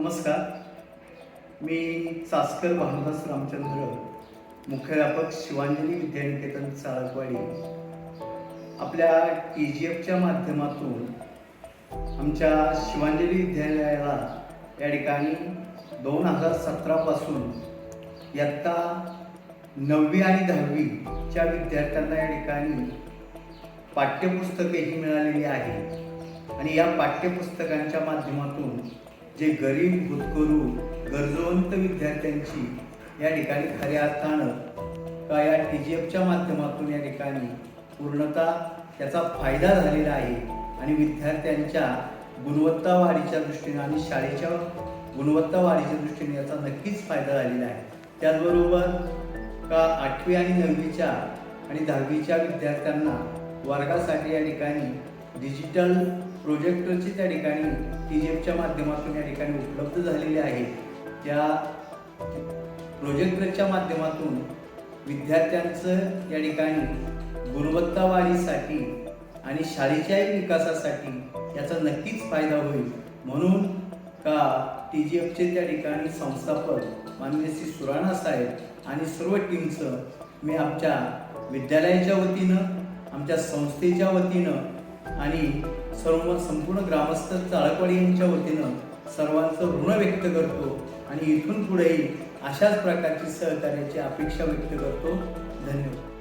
नमस्कार. मी चासकर भानुदास रामचंद्र, मुख्याध्यापक शिवांजली विद्यानिकेतन चाळकवाडी. आपल्या TGFच्या माध्यमातून आमच्या शिवांजली विद्यालयाला या ठिकाणी 2017 पासून इयत्ता 9वी आणि 10वीच्या विद्यार्थ्यांना या ठिकाणी पाठ्यपुस्तकेही मिळालेली आहे. आणि या पाठ्यपुस्तकांच्या माध्यमातून जे गरीब भूतकरू गरजवंत विद्यार्थ्यांची या ठिकाणी खऱ्या अर्थानं का या TGFच्या माध्यमातून या ठिकाणी पूर्णतः त्याचा फायदा झालेला आहे. आणि विद्यार्थ्यांच्या गुणवत्ता वाढीच्या दृष्टीने आणि शाळेच्या गुणवत्ता वाढीच्या दृष्टीने याचा नक्कीच फायदा झालेला आहे. त्याचबरोबर का 8वी आणि 9वीच्या आणि 10वीच्या विद्यार्थ्यांना वर्गासाठी या ठिकाणी डिजिटल प्रोजेक्टरची त्या ठिकाणी TGFच्या माध्यमातून या ठिकाणी उपलब्ध झालेले आहे. त्या प्रोजेक्टरच्या माध्यमातून विद्यार्थ्यांचं या ठिकाणी गुणवत्ता वाढीसाठी आणि शाळेच्याही विकासासाठी याचा नक्कीच फायदा होईल. म्हणून का TGFचे त्या ठिकाणी संस्थापक माननीय श्री सुराणा साहेब आणि सर्व टीमचं मी आमच्या विद्यालयाच्या वतीनं, आमच्या संस्थेच्या वतीनं आणि संपूर्ण ग्रामस्थ चाळकवाडी यांच्या वतीनं सर्वांचं ऋण व्यक्त करतो. आणि इथून पुढेही अशाच प्रकारची सहकार्याची अपेक्षा व्यक्त करतो. धन्यवाद.